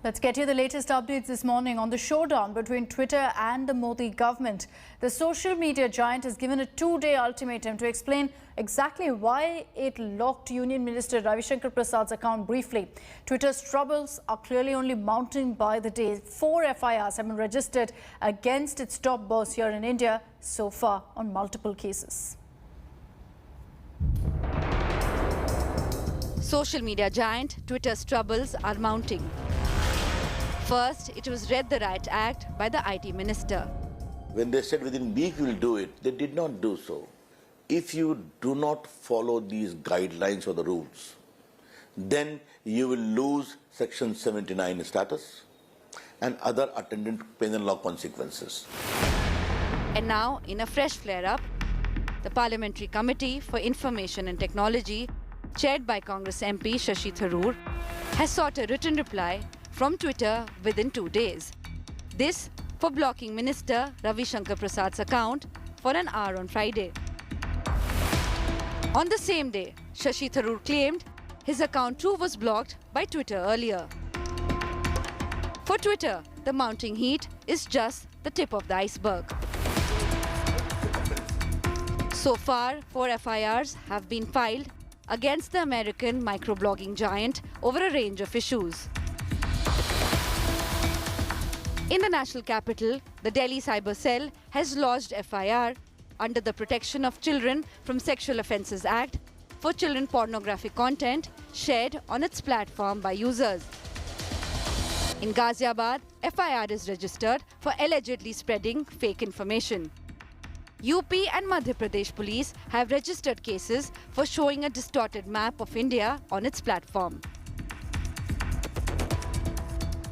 Let's get you the latest updates this morning on the showdown between Twitter and the Modi government. The social media giant has given a two-day ultimatum to explain exactly why it locked Union Minister Ravi Shankar Prasad's account briefly. Twitter's troubles are clearly only mounting by the day. 4 FIRs have been registered against its top boss here in India so far on multiple cases. Social media giant Twitter's troubles are mounting. First, it was read the Riot Act by the IT minister. When they said within a week we will do it, they did not do so. If you do not follow these guidelines or the rules, then you will lose Section 79 status and other attendant penal law consequences. And now, in a fresh flare-up, the Parliamentary Committee for Information and Technology, chaired by Congress MP Shashi Tharoor, has sought a written reply from Twitter within 2 days. This for blocking Minister Ravi Shankar Prasad's account for an hour on Friday. On the same day, Shashi Tharoor claimed his account too was blocked by Twitter earlier. For Twitter, the mounting heat is just the tip of the iceberg. So far, 4 FIRs have been filed against the American microblogging giant over a range of issues. In the national capital, the Delhi Cyber Cell has lodged FIR under the Protection of Children from Sexual Offences Act for children pornographic content shared on its platform by users. In Ghaziabad, FIR is registered for allegedly spreading fake information. UP and Madhya Pradesh police have registered cases for showing a distorted map of India on its platform.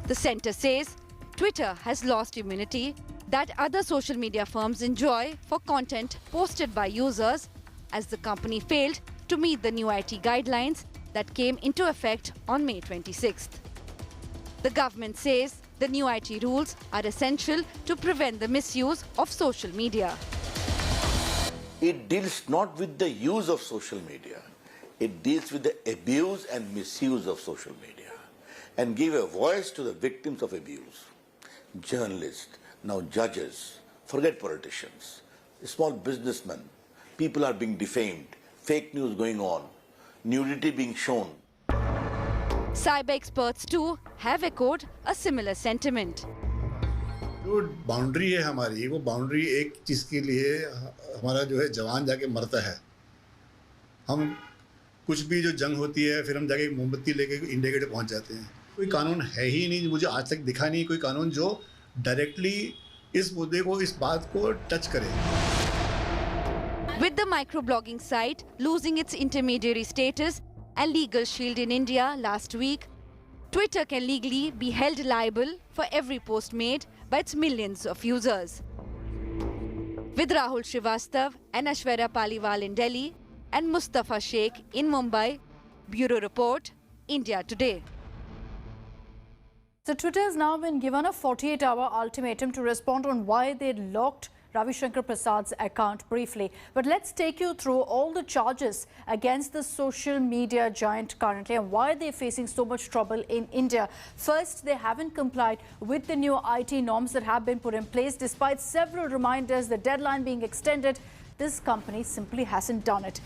The centre says Twitter has lost immunity that other social media firms enjoy for content posted by users, as the company failed to meet the new IT guidelines that came into effect on May 26th. The government says the new IT rules are essential to prevent the misuse of social media. It deals not with the use of social media, it deals with the abuse and misuse of social media and give a voice to the victims of abuse. Journalists, now judges, forget politicians, small businessmen, people are being defamed, fake news going on, nudity being shown. Cyber experts too have echoed a similar sentiment. जो boundary है हमारी, वो boundary एक चीज़ के लिए हमारा जो है जवान जाके मरता है. हम कुछ भी जो जंग होती है फिर हम जाके मोमबत्ती लेके इंडिया गेट पहुंच जाते हैं. कोई कानून है ही नहीं, मुझे आज तक दिखा नहीं कोई कानून जो डायरेक्टली इस मुद्दे को, इस बात को टच करे. With the microblogging site losing its intermediary status and legal shield in India last week, Twitter can legally be held liable for every post made by its millions of users. With Rahul Srivastav and Aishwarya Paliwal in Delhi and Mustafa Sheikh in Mumbai, Bureau Report, India Today. So Twitter has now been given a 48-hour ultimatum to respond on why they locked Ravi Shankar Prasad's account briefly. But let's take you through all the charges against the social media giant currently and why they're facing so much trouble in India. First, they haven't complied with the new IT norms that have been put in place. Despite several reminders, the deadline being extended, this company simply hasn't done it.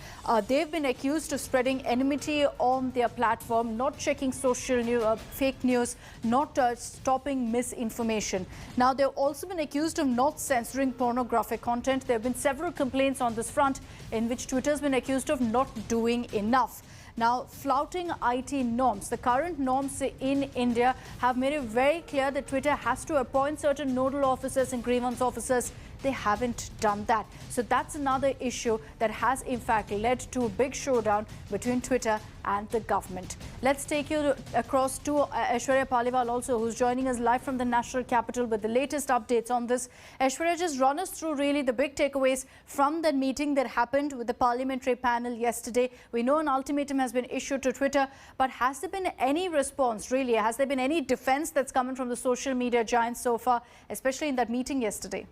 They've been accused of spreading enmity on their platform, not checking fake news, not stopping misinformation. Now, they've also been accused of not censoring pornographic content. There have been several complaints on this front in which Twitter's been accused of not doing enough. Now, flouting IT norms. The current norms in India have made it very clear that Twitter has to appoint certain nodal officers and grievance officers. They haven't done that. So that's another issue that has in fact led to a big showdown between Twitter and the government. Let's take you across to Aishwarya Paliwal also, who's joining us live from the national capital with the latest updates on this. Aishwarya, just run us through really the big takeaways from that meeting that happened with the parliamentary panel yesterday. We know an ultimatum has been issued to Twitter, but has there been any response really? Has there been any defense that's coming from the social media giants so far, especially in that meeting yesterday?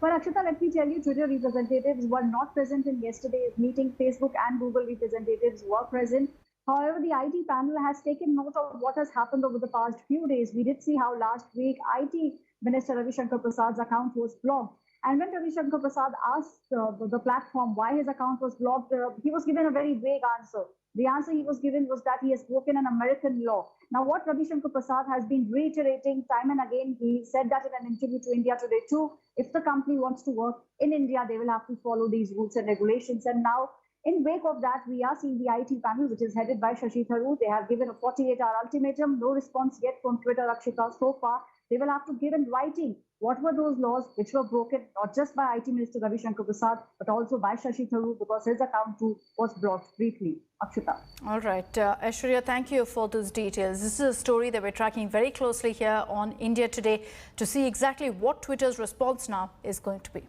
Well, Akshita, let me tell you, Twitter representatives were not present in yesterday's meeting. Facebook and Google representatives were present. However, the IT panel has taken note of what has happened over the past few days. We did see how last week IT Minister Ravi Shankar Prasad's account was blocked. And when Ravi Shankar Prasad asked the platform why his account was blocked, he was given a very vague answer. The answer he was given was that he has broken an American law. Now, what Ravi Shankar Prasad has been reiterating time and again, he said that in an interview to India Today too, if the company wants to work in India, they will have to follow these rules and regulations. And now, in wake of that, we are seeing the IT panel, which is headed by Shashi Tharoor. They have given a 48-hour ultimatum. No response yet from Twitter, Akshita, so far. They will have to give in writing what were those laws which were broken, not just by IT Minister Ravi Shankar Prasad, but also by Shashi Tharoor, because his account too was blocked briefly. Akshita. All right. Aishwarya, thank you for those details. This is a story that we're tracking very closely here on India Today to see exactly what Twitter's response now is going to be.